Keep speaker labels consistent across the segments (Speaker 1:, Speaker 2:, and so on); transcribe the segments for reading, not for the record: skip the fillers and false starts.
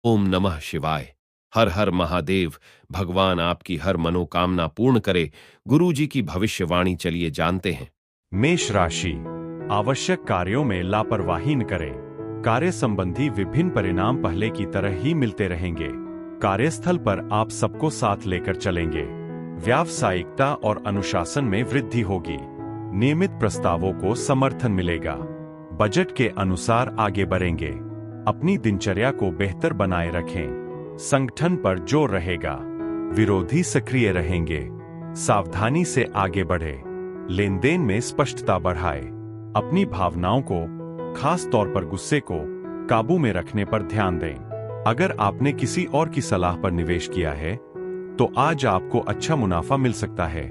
Speaker 1: ओम नमः शिवाय। हर हर महादेव। भगवान आपकी हर मनोकामना पूर्ण करे। गुरु जी की भविष्यवाणी चलिए जानते हैं।
Speaker 2: मेष राशि। आवश्यक कार्यों में लापरवाही न करें। कार्य संबंधी विभिन्न परिणाम पहले की तरह ही मिलते रहेंगे। कार्यस्थल पर आप सबको साथ लेकर चलेंगे। व्यावसायिकता और अनुशासन में वृद्धि होगी। नियमित प्रस्तावों को समर्थन मिलेगा। बजट के अनुसार आगे बढ़ेंगे। अपनी दिनचर्या को बेहतर बनाए रखें। संगठन पर जोर रहेगा। विरोधी सक्रिय रहेंगे। सावधानी से आगे बढ़े। लेन देन में स्पष्टता बढ़ाए। अपनी भावनाओं को, खास तौर पर गुस्से को, काबू में रखने पर ध्यान दें। अगर आपने किसी और की सलाह पर निवेश किया है तो आज आपको अच्छा मुनाफा मिल सकता है।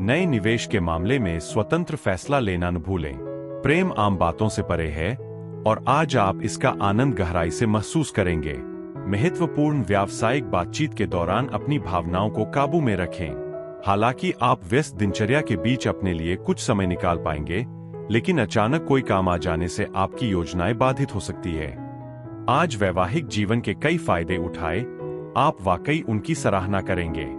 Speaker 2: नए निवेश के मामले में स्वतंत्र फैसला लेना न भूलें। प्रेम आम बातों से परे है और आज आप इसका आनंद गहराई से महसूस करेंगे। महत्वपूर्ण व्यावसायिक बातचीत के दौरान अपनी भावनाओं को काबू में रखें। हालांकि आप व्यस्त दिनचर्या के बीच अपने लिए कुछ समय निकाल पाएंगे, लेकिन अचानक कोई काम आ जाने से आपकी योजनाएं बाधित हो सकती है। आज वैवाहिक जीवन के कई फायदे उठाए, आप वाकई उनकी सराहना करेंगे।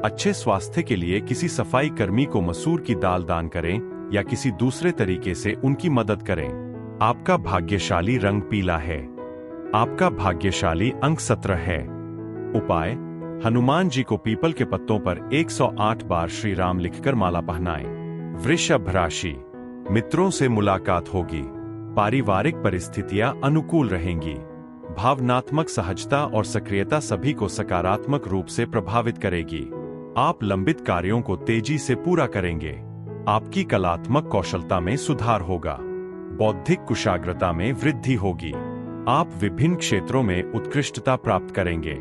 Speaker 2: अच्छे स्वास्थ्य के लिए किसी सफाई कर्मी को मसूर की दाल दान करें या किसी दूसरे तरीके से उनकी मदद करें। आपका भाग्यशाली रंग पीला है। आपका भाग्यशाली अंक 17 है। उपाय: हनुमान जी को पीपल के पत्तों पर 108 बार श्री राम लिखकर माला पहनाएं। वृषभ राशि। मित्रों से मुलाकात होगी। पारिवारिक परिस्थितियां अनुकूल रहेंगी। भावनात्मक सहजता और सक्रियता सभी को सकारात्मक रूप से प्रभावित करेगी। आप लंबित कार्यों को तेजी से पूरा करेंगे। आपकी कलात्मक कौशलता में सुधार होगा। बौद्धिक कुशाग्रता में वृद्धि होगी। आप विभिन्न क्षेत्रों में उत्कृष्टता प्राप्त करेंगे।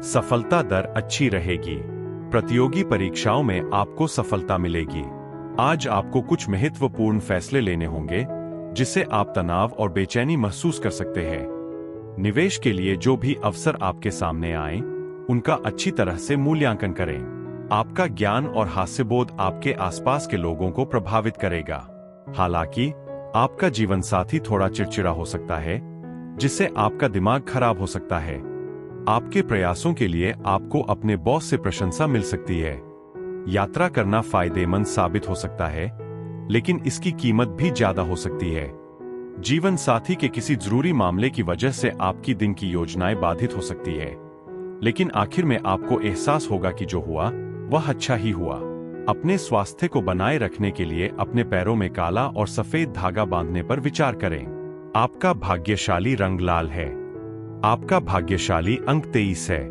Speaker 2: सफलता दर अच्छी रहेगी। प्रतियोगी परीक्षाओं में आपको सफलता मिलेगी। आज आपको कुछ महत्वपूर्ण फैसले लेने होंगे जिससे आप तनाव और बेचैनी महसूस कर सकते हैं। निवेश के लिए जो भी अवसर आपके सामने आए, उनका अच्छी तरह से मूल्यांकन करें। आपका ज्ञान और हास्यबोध आपके आसपास के लोगों को प्रभावित करेगा। हालांकि आपका जीवन साथी थोड़ा चिड़चिड़ा हो सकता है, जिससे आपका दिमाग खराब हो सकता है। आपके प्रयासों के लिए आपको अपने बॉस से प्रशंसा मिल सकती है। यात्रा करना फायदेमंद साबित हो सकता है, लेकिन इसकी कीमत भी ज्यादा हो सकती है। जीवन साथी के किसी जरूरी मामले की वजह से आपकी दिन की योजनाएं बाधित हो सकती है, लेकिन आखिर में आपको एहसास होगा कि जो हुआ वह अच्छा ही हुआ। अपने स्वास्थ्य को बनाए रखने के लिए अपने पैरों में काला और सफेद धागा बांधने पर विचार करें। आपका भाग्यशाली रंग लाल है। आपका भाग्यशाली अंक 23 है।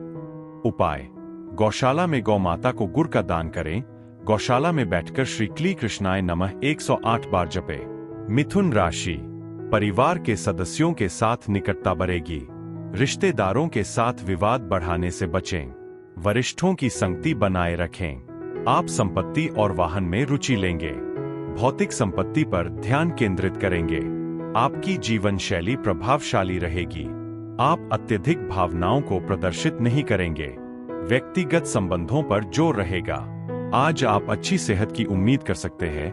Speaker 2: उपाय: गौशाला में गौ माता को गुड़ का दान करें। गौशाला में बैठकर श्री क्ली कृष्णाय नमः 108 बार जपे। मिथुन राशि। परिवार के सदस्यों के साथ निकटता बढ़ेगी। रिश्तेदारों के साथ विवाद बढ़ाने से बचें। वरिष्ठों की संगति बनाए रखें। आप संपत्ति और वाहन में रुचि लेंगे। भौतिक संपत्ति पर ध्यान केंद्रित करेंगे। आपकी जीवन शैली प्रभावशाली रहेगी। आप अत्यधिक भावनाओं को प्रदर्शित नहीं करेंगे। व्यक्तिगत संबंधों पर जोर रहेगा। आज आप अच्छी सेहत की उम्मीद कर सकते हैं।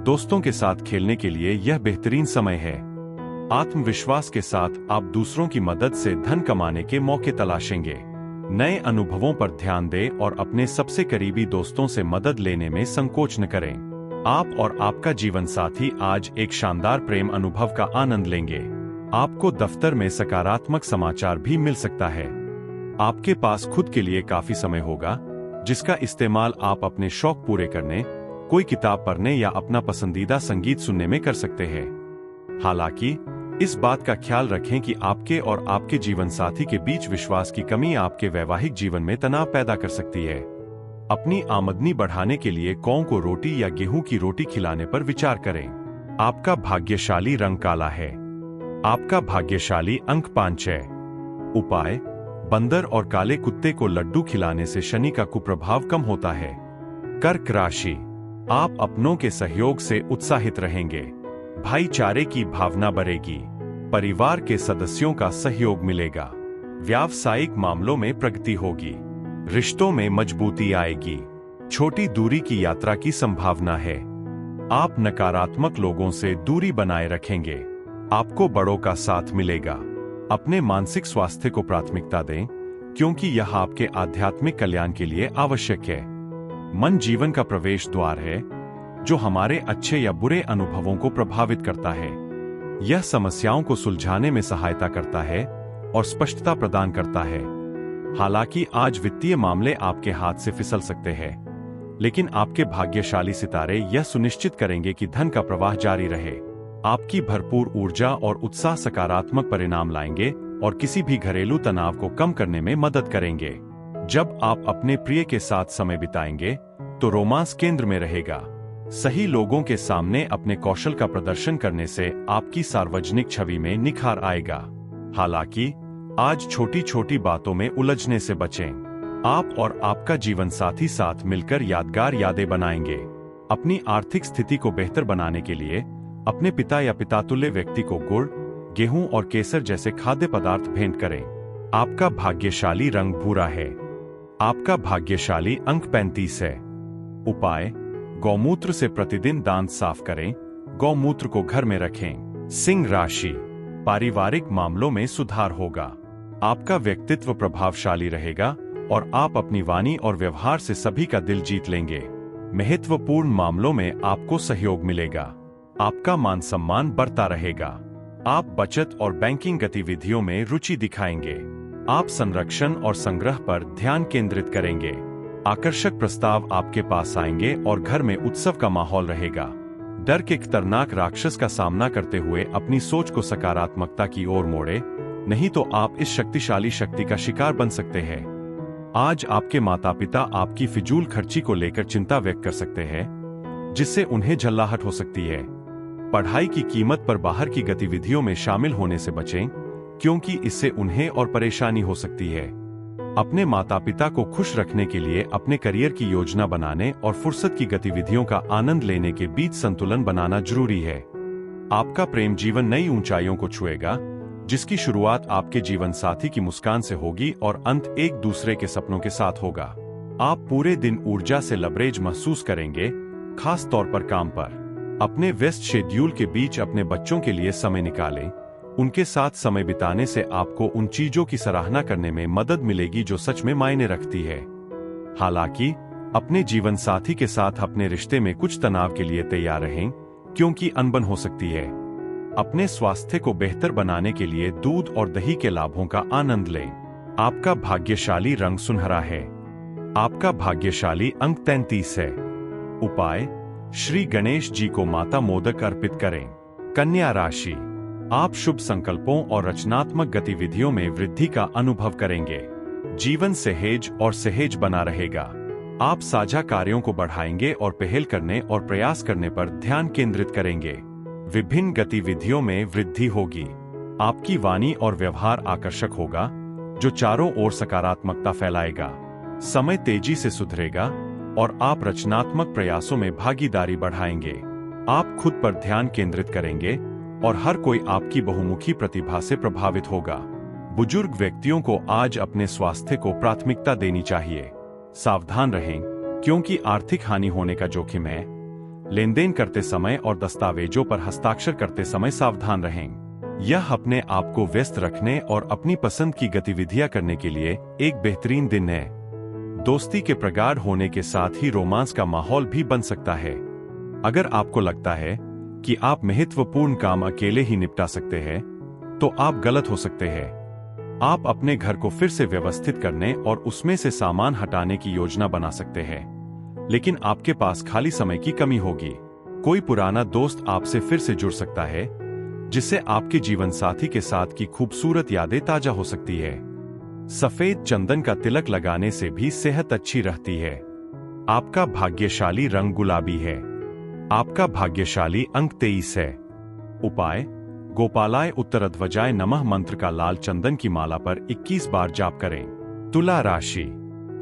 Speaker 2: दोस्तों के साथ खेलने के लिए यह बेहतरीन समय है। आत्मविश्वास के साथ आप दूसरों की मदद से धन कमाने के मौके तलाशेंगे। नए अनुभवों पर ध्यान दें और अपने सबसे करीबी दोस्तों से मदद लेने में संकोच न करें। आप और आपका जीवन साथी आज एक शानदार प्रेम अनुभव का आनंद लेंगे। आपको दफ्तर में सकारात्मक समाचार भी मिल सकता है। आपके पास खुद के लिए काफी समय होगा, जिसका इस्तेमाल आप अपने शौक पूरे करने, कोई किताब पढ़ने या अपना पसंदीदा संगीत सुनने में कर सकते हैं। हालांकि इस बात का ख्याल रखें कि आपके और आपके जीवन साथी के बीच विश्वास की कमी आपके वैवाहिक जीवन में तनाव पैदा कर सकती है। अपनी आमदनी बढ़ाने के लिए कौओं को रोटी या गेहूं की रोटी खिलाने पर विचार करें। आपका भाग्यशाली रंग काला है। आपका भाग्यशाली अंक 5 है। उपाय: बंदर और काले कुत्ते को लड्डू खिलाने से शनि का कुप्रभाव कम होता है। कर्क राशि। आप अपनों के सहयोग से उत्साहित रहेंगे। भाईचारे की भावना बढ़ेगी। परिवार के सदस्यों का सहयोग मिलेगा। व्यावसायिक मामलों में प्रगति होगी। रिश्तों में मजबूती आएगी। छोटी दूरी की यात्रा की संभावना है। आप नकारात्मक लोगों से दूरी बनाए रखेंगे। आपको बड़ों का साथ मिलेगा। अपने मानसिक स्वास्थ्य को प्राथमिकता दें, क्योंकि यह आपके आध्यात्मिक कल्याण के लिए आवश्यक है। मन जीवन का प्रवेश द्वार है, जो हमारे अच्छे या बुरे अनुभवों को प्रभावित करता है। यह समस्याओं को सुलझाने में सहायता करता है और स्पष्टता प्रदान करता है। हालांकि आज वित्तीय मामले आपके हाथ से फिसल सकते हैं, लेकिन आपके भाग्यशाली सितारे यह सुनिश्चित करेंगे कि धन का प्रवाह जारी रहे। आपकी भरपूर ऊर्जा और उत्साह सकारात्मक परिणाम लाएंगे और किसी भी घरेलू तनाव को कम करने में मदद करेंगे। जब आप अपने प्रिय के साथ समय बिताएंगे, तो रोमांस केंद्र में रहेगा। सही लोगों के सामने अपने कौशल का प्रदर्शन करने से आपकी सार्वजनिक छवि में निखार आएगा। हालांकि आज छोटी छोटी बातों में उलझने से बचें। आप और आपका जीवन साथी साथ मिलकर यादगार यादें बनाएंगे। अपनी आर्थिक स्थिति को बेहतर बनाने के लिए अपने पिता या पितातुल्य व्यक्ति को गुड़, गेहूं और केसर जैसे खाद्य पदार्थ भेंट करें। आपका भाग्यशाली रंग भूरा है। आपका भाग्यशाली अंक 35 है। उपाय: गौमूत्र से प्रतिदिन दांत साफ करें। गौमूत्र को घर में रखें। सिंह राशि: पारिवारिक मामलों में सुधार होगा। आपका व्यक्तित्व प्रभावशाली रहेगा और आप अपनी वाणी और व्यवहार से सभी का दिल जीत लेंगे। महत्वपूर्ण मामलों में आपको सहयोग मिलेगा। आपका मान सम्मान बढ़ता रहेगा। आप बचत और बैंकिंग गतिविधियों में रुचि दिखाएंगे। आप संरक्षण और संग्रह पर ध्यान केंद्रित करेंगे। आकर्षक प्रस्ताव आपके पास आएंगे और घर में उत्सव का माहौल रहेगा। डर के खतरनाक राक्षस का सामना करते हुए अपनी सोच को सकारात्मकता की ओर मोड़े, नहीं तो आप इस शक्तिशाली शक्ति का शिकार बन सकते हैं। आज आपके माता पिता आपकी फिजूल खर्ची को लेकर चिंता व्यक्त कर सकते हैं, जिससे उन्हें झल्लाहट हो सकती है। पढ़ाई की कीमत पर बाहर की गतिविधियों में शामिल होने से बचें, क्योंकि इससे उन्हें और परेशानी हो सकती है। अपने माता पिता को खुश रखने के लिए अपने करियर की योजना बनाने और फुर्सत की गतिविधियों का आनंद लेने के बीच संतुलन बनाना जरूरी है। आपका प्रेम जीवन नई ऊंचाइयों को छुएगा, जिसकी शुरुआत आपके जीवन साथी की मुस्कान से होगी और अंत एक दूसरे के सपनों के साथ होगा। आप पूरे दिन ऊर्जा से लबरेज महसूस करेंगे, खास तौर पर काम पर। अपने व्यस्त शेड्यूल के बीच अपने बच्चों के लिए समय निकालें। उनके साथ समय बिताने से आपको उन चीजों की सराहना करने में मदद मिलेगी जो सच में मायने रखती है। हालांकि अपने जीवन साथी के साथ अपने रिश्ते में कुछ तनाव के लिए तैयार रहें, क्योंकि अनबन हो सकती है। अपने स्वास्थ्य को बेहतर बनाने के लिए दूध और दही के लाभों का आनंद लें। आपका भाग्यशाली रंग सुनहरा है। आपका भाग्यशाली अंक 33 है। उपाय: श्री गणेश जी को माता मोदक अर्पित करें। कन्या राशि: आप शुभ संकल्पों और रचनात्मक गतिविधियों में वृद्धि का अनुभव करेंगे। जीवन सहेज और सहेज बना रहेगा। आप साझा कार्यों को बढ़ाएंगे और पहल करने और प्रयास करने पर ध्यान केंद्रित करेंगे। विभिन्न गतिविधियों में वृद्धि होगी। आपकी वाणी और व्यवहार आकर्षक होगा, जो चारों ओर सकारात्मकता फैलाएगा। समय तेजी से सुधरेगा और आप रचनात्मक प्रयासों में भागीदारी बढ़ाएंगे। आप खुद पर ध्यान केंद्रित करेंगे और हर कोई आपकी बहुमुखी प्रतिभा से प्रभावित होगा। बुजुर्ग व्यक्तियों को आज अपने स्वास्थ्य को प्राथमिकता देनी चाहिए। सावधान रहें, क्योंकि आर्थिक हानि होने का जोखिम है। लेनदेन करते समय और दस्तावेजों पर हस्ताक्षर करते समय सावधान रहें। यह अपने आप को व्यस्त रखने और अपनी पसंद की गतिविधियां करने के लिए एक बेहतरीन दिन है। दोस्ती के प्रगाढ़ होने के साथ ही रोमांस का माहौल भी बन सकता है। अगर आपको लगता है कि आप महत्वपूर्ण काम अकेले ही निपटा सकते हैं, तो आप गलत हो सकते हैं। आप अपने घर को फिर से व्यवस्थित करने और उसमें से सामान हटाने की योजना बना सकते हैं, लेकिन आपके पास खाली समय की कमी होगी। कोई पुराना दोस्त आपसे फिर से जुड़ सकता है, जिससे आपके जीवन साथी के साथ की खूबसूरत यादें ताजा हो सकती है। सफेद चंदन का तिलक लगाने से भी सेहत अच्छी रहती है। आपका भाग्यशाली रंग गुलाबी है। आपका भाग्यशाली अंक 23 है। उपाय: गोपालाय उत्तरध्वजाय नमः मंत्र का लाल चंदन की माला पर 21 बार जाप करें। तुला राशि: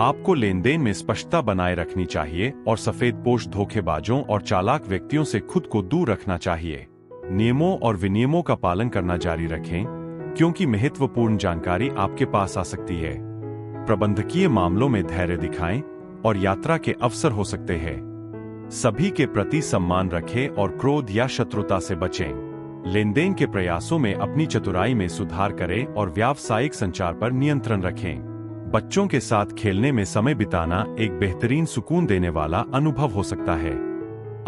Speaker 2: आपको लेनदेन में स्पष्टता बनाए रखनी चाहिए और सफेदपोश धोखेबाजों और चालाक व्यक्तियों से खुद को दूर रखना चाहिए। नियमों और विनियमों का पालन करना जारी रखें, क्योंकि महत्वपूर्ण जानकारी आपके पास आ सकती है। प्रबंधकीय मामलों में धैर्य दिखाएं और यात्रा के अवसर हो सकते हैं। सभी के प्रति सम्मान रखें और क्रोध या शत्रुता से बचें। लेन देन के प्रयासों में अपनी चतुराई में सुधार करें और व्यावसायिक संचार पर नियंत्रण रखें। बच्चों के साथ खेलने में समय बिताना एक बेहतरीन सुकून देने वाला अनुभव हो सकता है।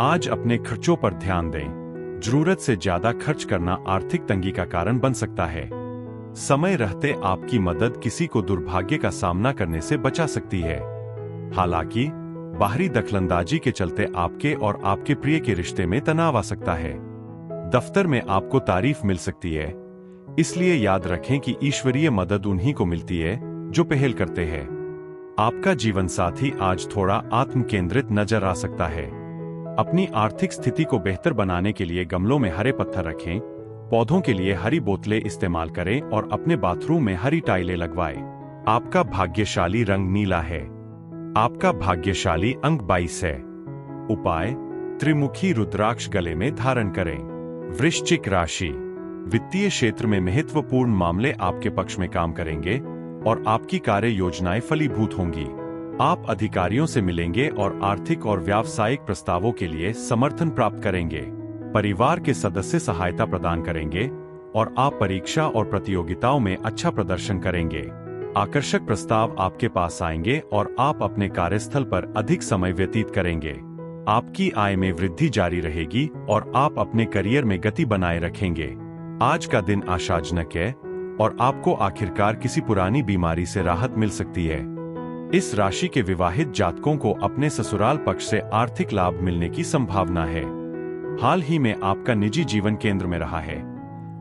Speaker 2: आज अपने खर्चों पर ध्यान दें। जरूरत से ज्यादा खर्च करना आर्थिक तंगी का कारण बन सकता है। समय रहते आपकी मदद किसी को दुर्भाग्य का सामना करने से बचा सकती है। हालांकि बाहरी दखलंदाजी के चलते आपके और आपके प्रिय के रिश्ते में तनाव आ सकता है। दफ्तर में आपको तारीफ मिल सकती है, इसलिए याद रखें कि ईश्वरीय मदद उन्हीं को मिलती है जो पहल करते हैं। आपका जीवन साथी आज थोड़ा आत्म केंद्रित नजर आ सकता है। अपनी आर्थिक स्थिति को बेहतर बनाने के लिए गमलों में हरे पत्थर रखें, पौधों के लिए हरी बोतलें इस्तेमाल करें और अपने बाथरूम में हरी टाइलें लगवाएं। आपका भाग्यशाली रंग नीला है। आपका भाग्यशाली अंक 22 है। उपाय: त्रिमुखी रुद्राक्ष गले में धारण करें। वृश्चिक राशि। वित्तीय क्षेत्र में महत्वपूर्ण मामले आपके पक्ष में काम करेंगे और आपकी कार्य योजनाएं फलीभूत होंगी। आप अधिकारियों से मिलेंगे और आर्थिक और व्यावसायिक प्रस्तावों के लिए समर्थन प्राप्त करेंगे। परिवार के सदस्य सहायता प्रदान करेंगे और आप परीक्षा और प्रतियोगिताओं में अच्छा प्रदर्शन करेंगे। आकर्षक प्रस्ताव आपके पास आएंगे और आप अपने कार्यस्थल पर अधिक समय व्यतीत करेंगे। आपकी आय में वृद्धि जारी रहेगी और आप अपने करियर में गति बनाए रखेंगे। आज का दिन आशाजनक है और आपको आखिरकार किसी पुरानी बीमारी से राहत मिल सकती है। इस राशि के विवाहित जातकों को अपने ससुराल पक्ष से आर्थिक लाभ मिलने की संभावना है। हाल ही में आपका निजी जीवन केंद्र में रहा है,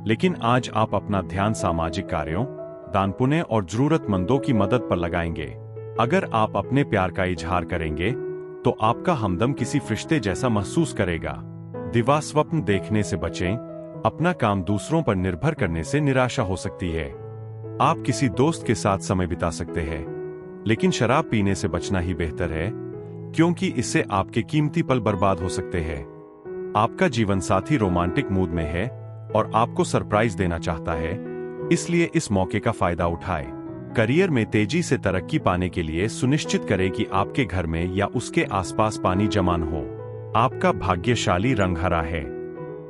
Speaker 2: लेकिन आज आप अपना ध्यान सामाजिक कार्यों, दान पुण्य और जरूरतमंदों की मदद पर लगाएंगे। अगर आप अपने प्यार का इजहार करेंगे तो आपका हमदम किसी फरिश्ते जैसा महसूस करेगा। दिवा स्वप्न देखने से बचें। अपना काम दूसरों पर निर्भर करने से निराशा हो सकती है। आप किसी दोस्त के साथ समय बिता सकते हैं, लेकिन शराब पीने से बचना ही बेहतर है, क्योंकि इससे आपके कीमती पल बर्बाद हो सकते हैं। आपका जीवन साथी रोमांटिक मूड में है और आपको सरप्राइज देना चाहता है, इसलिए इस मौके का फायदा उठाएं। करियर में तेजी से तरक्की पाने के लिए सुनिश्चित करें कि आपके घर में या उसके आसपास पानी जमा न हो। आपका भाग्यशाली रंग हरा है।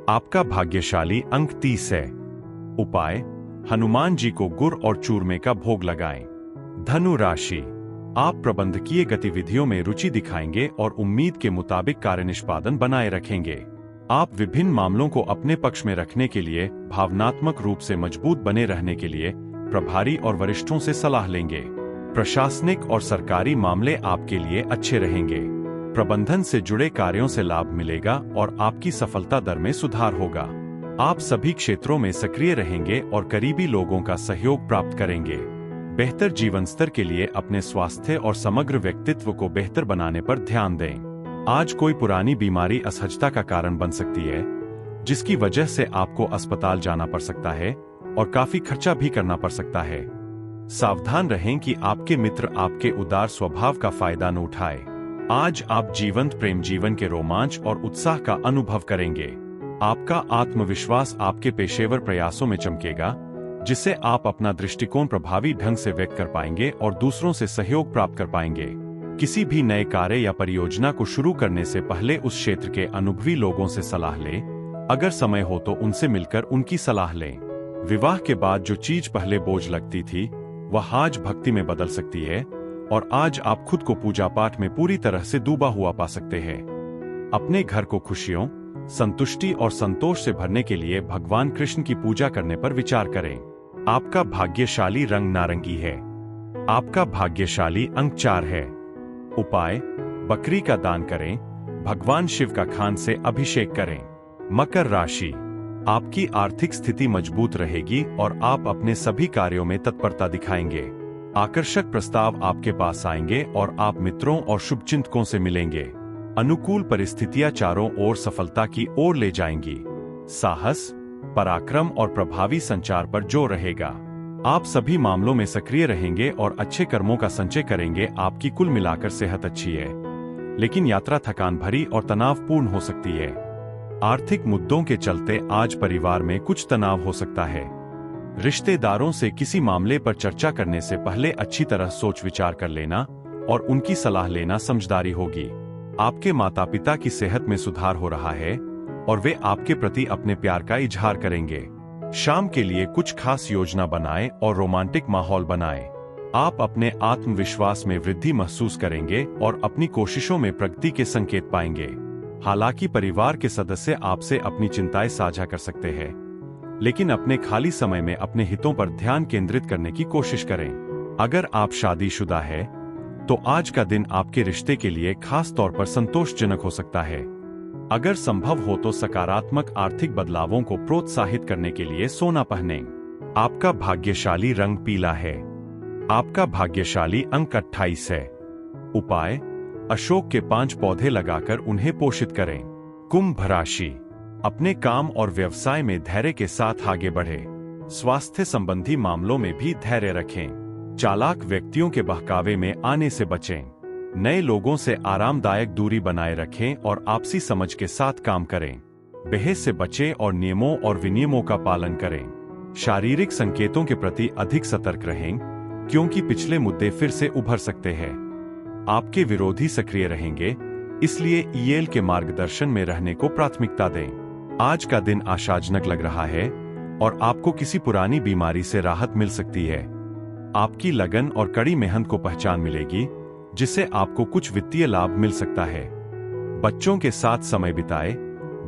Speaker 2: आपका भाग्यशाली अंक 30 है। उपाय: हनुमान जी को गुड़ और चूरमे का भोग लगाएं। धनु राशि। आप प्रबंधकीय गतिविधियों में रुचि दिखाएंगे और उम्मीद के मुताबिक कार्य निष्पादन बनाए रखेंगे। आप विभिन्न मामलों को अपने पक्ष में रखने के लिए भावनात्मक रूप से मजबूत बने रहने के लिए प्रभारी और वरिष्ठों से सलाह लेंगे। प्रशासनिक और सरकारी मामले आपके लिए अच्छे रहेंगे। प्रबंधन से जुड़े कार्यों से लाभ मिलेगा और आपकी सफलता दर में सुधार होगा। आप सभी क्षेत्रों में सक्रिय रहेंगे और करीबी लोगों का सहयोग प्राप्त करेंगे। बेहतर जीवन स्तर के लिए अपने स्वास्थ्य और समग्र व्यक्तित्व को बेहतर बनाने पर ध्यान दें। आज कोई पुरानी बीमारी असहजता का कारण बन सकती है, जिसकी वजह से आपको अस्पताल जाना पड़ सकता है और काफी खर्चा भी करना पड़ सकता है। सावधान रहें कि आपके मित्र आपके उदार स्वभाव का फायदा न उठाए। आज आप जीवंत प्रेम जीवन के रोमांच और उत्साह का अनुभव करेंगे। आपका आत्मविश्वास आपके पेशेवर प्रयासों में चमकेगा, जिससे आप अपना दृष्टिकोण प्रभावी ढंग से व्यक्त कर पाएंगे और दूसरों से सहयोग प्राप्त कर पाएंगे। किसी भी नए कार्य या परियोजना को शुरू करने से पहले उस क्षेत्र के अनुभवी लोगों से सलाह लें। अगर समय हो तो उनसे मिलकर उनकी सलाह लें। विवाह के बाद जो चीज पहले बोझ लगती थी, वह आज भक्ति में बदल सकती है और आज आप खुद को पूजा पाठ में पूरी तरह से डूबा हुआ पा सकते हैं। अपने घर को खुशियों, संतुष्टि और संतोष से भरने के लिए भगवान कृष्ण की पूजा करने पर विचार करें। आपका भाग्यशाली रंग नारंगी है। आपका भाग्यशाली अंक 4 है। उपाय: बकरी का दान करें। भगवान शिव का खान से अभिषेक करें। मकर राशि। आपकी आर्थिक स्थिति मजबूत रहेगी और आप अपने सभी कार्यों में तत्परता दिखाएंगे। आकर्षक प्रस्ताव आपके पास आएंगे और आप मित्रों और शुभचिंतकों से मिलेंगे। अनुकूल परिस्थितियां चारों ओर सफलता की ओर ले जाएंगी। साहस, पराक्रम और प्रभावी संचार पर जोर रहेगा। आप सभी मामलों में सक्रिय रहेंगे और अच्छे कर्मों का संचय करेंगे। आपकी कुल मिलाकर सेहत अच्छी है, लेकिन यात्रा थकान भरी और तनावपूर्ण हो सकती है। आर्थिक मुद्दों के चलते आज परिवार में कुछ तनाव हो सकता है। रिश्तेदारों से किसी मामले पर चर्चा करने से पहले अच्छी तरह सोच विचार कर लेना और उनकी सलाह लेना समझदारी होगी। आपके माता पिता की सेहत में सुधार हो रहा है और वे आपके प्रति अपने प्यार का इजहार करेंगे। शाम के लिए कुछ खास योजना बनाएं और रोमांटिक माहौल बनाएं। आप अपने आत्मविश्वास में वृद्धि महसूस करेंगे और अपनी कोशिशों में प्रगति के संकेत पाएंगे। हालांकि परिवार के सदस्य आपसे अपनी चिंताएं साझा कर सकते हैं, लेकिन अपने खाली समय में अपने हितों पर ध्यान केंद्रित करने की कोशिश करें। अगर आप शादीशुदा है तो आज का दिन आपके रिश्ते के लिए खास तौर पर संतोषजनक हो सकता है। अगर संभव हो तो सकारात्मक आर्थिक बदलावों को प्रोत्साहित करने के लिए सोना पहनें। आपका भाग्यशाली रंग पीला है। आपका भाग्यशाली अंक 28 है। उपाय: अशोक के 5 पौधे लगाकर उन्हें पोषित करें। कुंभ राशि, अपने काम और व्यवसाय में धैर्य के साथ आगे बढ़े। स्वास्थ्य संबंधी मामलों में भी धैर्य रखें। चालाक व्यक्तियों के बहकावे में आने से बचें। नए लोगों से आरामदायक दूरी बनाए रखें और आपसी समझ के साथ काम करें। बहस से बचें और नियमों और विनियमों का पालन करें। शारीरिक संकेतों के प्रति अधिक सतर्क रहें, क्योंकि पिछले मुद्दे फिर से उभर सकते हैं। आपके विरोधी सक्रिय रहेंगे, इसलिए ईएल के मार्गदर्शन में रहने को प्राथमिकता दें। आज का दिन आशाजनक लग रहा है और आपको किसी पुरानी बीमारी से राहत मिल सकती है। आपकी लगन और कड़ी मेहनत को पहचान मिलेगी, जिससे आपको कुछ वित्तीय लाभ मिल सकता है। बच्चों के साथ समय बिताएं,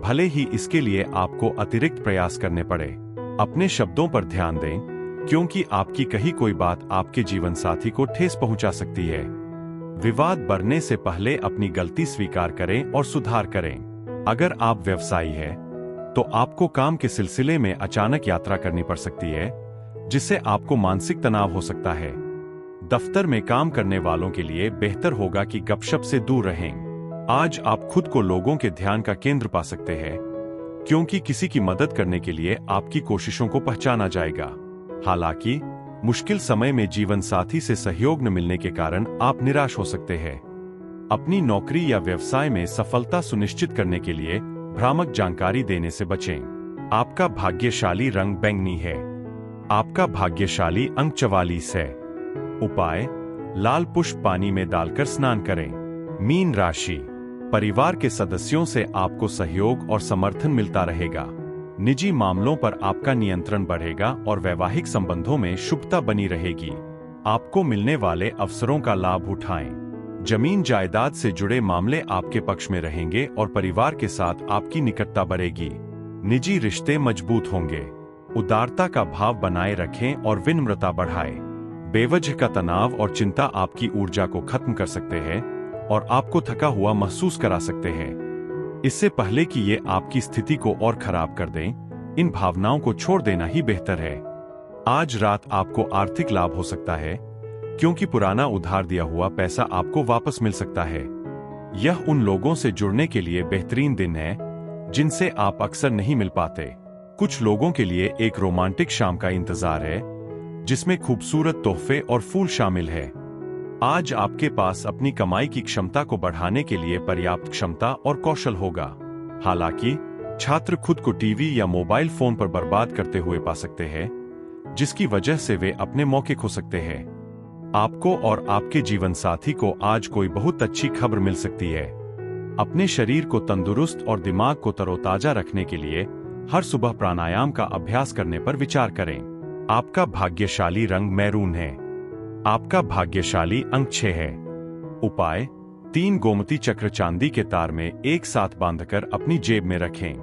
Speaker 2: भले ही इसके लिए आपको अतिरिक्त प्रयास करने पड़े। अपने शब्दों पर ध्यान दें, क्योंकि आपकी कही कोई बात आपके जीवन साथी को ठेस पहुंचा सकती है। विवाद बढ़ने से पहले अपनी गलती स्वीकार करें और सुधार करें। अगर आप व्यवसायी हैं, तो आपको काम के सिलसिले में अचानक यात्रा करनी पड़ सकती है, जिससे आपको मानसिक तनाव हो सकता है। दफ्तर में काम करने वालों के लिए बेहतर होगा कि गपशप से दूर रहें। आज आप खुद को लोगों के ध्यान का केंद्र पा सकते हैं, क्योंकि किसी की मदद करने के लिए आपकी कोशिशों को पहचाना जाएगा। हालांकि मुश्किल समय में जीवन साथी से सहयोग न मिलने के कारण आप निराश हो सकते हैं। अपनी नौकरी या व्यवसाय में सफलता सुनिश्चित करने के लिए भ्रामक जानकारी देने से बचें। आपका भाग्यशाली रंग बैंगनी है। आपका भाग्यशाली अंक 44 है। उपाय: लाल पुष्प पानी में डालकर स्नान करें। मीन राशि, परिवार के सदस्यों से आपको सहयोग और समर्थन मिलता रहेगा। निजी मामलों पर आपका नियंत्रण बढ़ेगा और वैवाहिक संबंधों में शुभता बनी रहेगी। आपको मिलने वाले अवसरों का लाभ उठाएं। जमीन जायदाद से जुड़े मामले आपके पक्ष में रहेंगे और परिवार के साथ आपकी निकटता बढ़ेगी। निजी रिश्ते मजबूत होंगे। उदारता का भाव बनाए रखें और विनम्रता बढ़ाएं। बेवजह का तनाव और चिंता आपकी ऊर्जा को खत्म कर सकते हैं और आपको थका हुआ महसूस करा सकते हैं। इससे पहले कि ये आपकी स्थिति को और खराब कर दें, इन भावनाओं को छोड़ देना ही बेहतर है। आज रात आपको आर्थिक लाभ हो सकता है, क्योंकि पुराना उधार दिया हुआ पैसा आपको वापस मिल सकता है। यह उन लोगों से जुड़ने के लिए बेहतरीन दिन है जिनसे आप अक्सर नहीं मिल पाते। कुछ लोगों के लिए एक रोमांटिक शाम का इंतजार है, जिसमें खूबसूरत तोहफे और फूल शामिल है। आज आपके पास अपनी कमाई की क्षमता को बढ़ाने के लिए पर्याप्त क्षमता और कौशल होगा। हालांकि छात्र खुद को टीवी या मोबाइल फोन पर बर्बाद करते हुए पा सकते हैं, जिसकी वजह से वे अपने मौके खो सकते हैं। आपको और आपके जीवन साथी को आज कोई बहुत अच्छी खबर मिल सकती है। अपने शरीर को तंदुरुस्त और दिमाग को तरोताजा रखने के लिए हर सुबह प्राणायाम का अभ्यास करने पर विचार करें। आपका भाग्यशाली रंग मैरून है। आपका भाग्यशाली अंक 6 है। उपाय: 3 गोमती चक्र चांदी के तार में एक साथ बांधकर अपनी जेब में रखें।